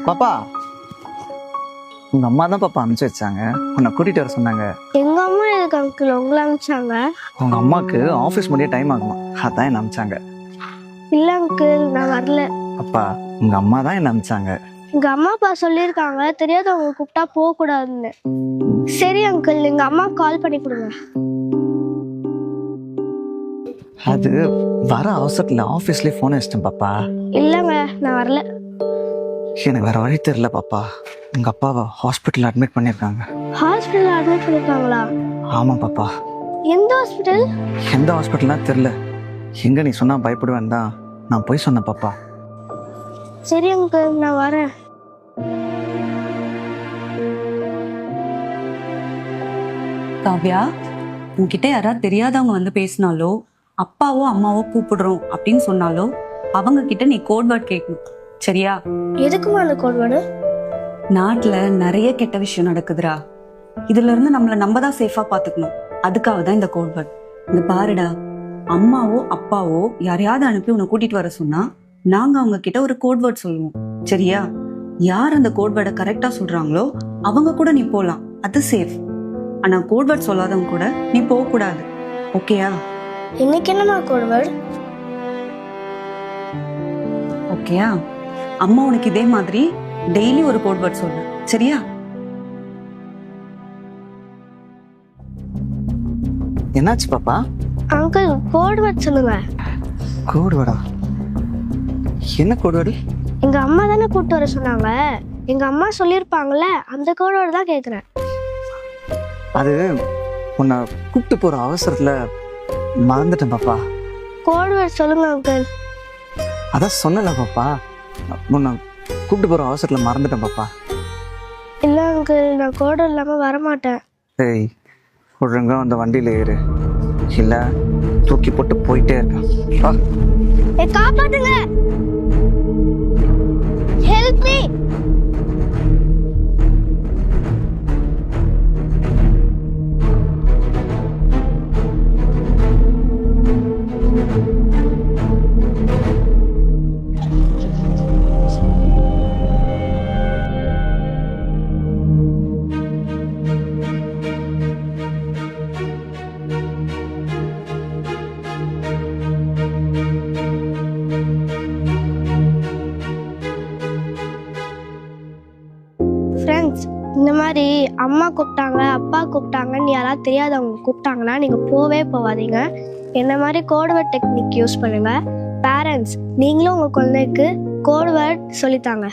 பாப்பா, உங்க அம்மா தான் பாப்பா அனுப்பிச்சு வச்சாங்க. உன்னை கூட்டிட்டு வர சொன்னாங்க. எங்க அம்மா எதுக்கு அங்கிள் உங்களை அனுப்பிச்சாங்க? உங்க அம்மாக்கு ஆபீஸ் முடிய டைம் ஆகுமா, அதான் என்ன அனுப்பிச்சாங்க. இல்ல அங்கிள், நான் வரல. அப்பா, உங்க அம்மா தான் என்ன அனுப்பிச்சாங்க. எங்க அம்மா அப்பா சொல்லியிருக்காங்க தெரியாதவங்க கூப்பிட்டா போக கூடாதுன்னு. சரி அங்கிள், எங்க அம்மா கால் பண்ணி கொடுங்க. அது வர அவசரத்துல ஆபீஸ்லயே போன் வச்சிட்டேன் பாப்பா. இல்லங்க, நான் வரல. எனக்கு வேற வழி தெரியல பாப்பா. எங்க அப்பாவை ஹாஸ்பிட்டல் அட்மிட் பண்ணிருக்காங்க. ஹாஸ்பிட்டல் அட்மிட் பண்ணிருக்காங்களா? ஆமா பாப்பா. எந்த ஹாஸ்பிட்டல்? எந்த ஹாஸ்பிட்டல்லாம் தெரியல. எங்க நீ சொன்னா பயப்படுவேன் தான் நான் போய் சொன்னேன் பாப்பா. சரி அங்கிள், நான் வரேன். காவ்யா, உன்கிட்ட யாராவது தெரியாதவங்க வந்து பேசினாலோ அப்பாவோ அம்மாவோ கூப்பிடுறோம் அப்படின்னு சொன்னாலோ அவங்க கிட்ட நீ கோட் வேர்ட் கேட்கணும், சரியா? எதுக்குமா அந்த கோட் வேர்டு? நாட்டுல நிறைய கெட்ட விஷயம் நடக்குதுடா. இதுல இருந்து நம்ம தான் சேஃபா பாத்துக்கணும். அதுக்காக தான் இந்த கோட் வேர்ட். இந்த பாருடா, அம்மாவோ அப்பாவோ யாரையாவது அனுப்பி உன்னை கூட்டிட்டு வர சொன்னா நாங்க அவங்க கிட்ட ஒரு கோட் வேர்ட் சொல்லுவோம், சரியா? யார் அந்த கோட் வேர்டை கரெக்டா சொல்றாங்களோ அவங்க கூட நீ போலாம், அது சேஃப். ஆனா கோட் வேர்ட் சொல்லாதவங்க கூட நீ போக கூடாது, ஓகேயா? இன்னைக்கு என்னமா கோட் வேர்டு? ஓகேயா? அம்மா உனக்கு இதே மாதிரி டெய்லி ஒரு கோட் வேர்ட் சொல்லு, சரியா? என்னாச்சு பாப்பா? அங்கிள், கோட் வேர்ட் சொல்லுங்க. கோடு வேடா? என்ன கோடு வேடு? எங்க அம்மா தானே கூப்பிட்டு வர சொன்னாங்க. எங்க அம்மா சொல்லியிருப்பாங்கல்ல, அந்த கோட் வேர்டு தான் கேட்குறேன். அது உன்னை கூப்பிட்டு போற அவசரத்துல மறந்துட்டேன் பாப்பா. கோட் வேர்ட் சொல்லுங்க அங்கிள். அதான் சொன்னல பாப்பா, உன்னை கூப்பிட்டு போற அவசரத்துல மறந்துட்டேன் பாப்பா. இல்லை அங்கிள், நான் கோட் இல்லாமல் வரமாட்டேன். ஏய், ஒழுங்கா அந்த வண்டியில ஏறு, இல்ல தூக்கி போட்டு போயிட்டே இருக்கேன். காப்பாத்துங்க, ஹெல்ப் மீ. ஃப்ரெண்ட்ஸ், இந்த மாதிரி அம்மா கூப்பிட்டாங்க அப்பா கூப்பிட்டாங்கன்னு யாராவது தெரியாதவங்க கூப்பிட்டாங்கன்னா நீங்கள் போவே போகாதீங்க. என்ன மாதிரி கோட் வேர்ட் டெக்னிக் யூஸ் பண்ணுங்கள். பேரண்ட்ஸ், நீங்களும் உங்கள் குழந்தைக்கு கோட் வேர்ட் சொல்லித்தாங்க.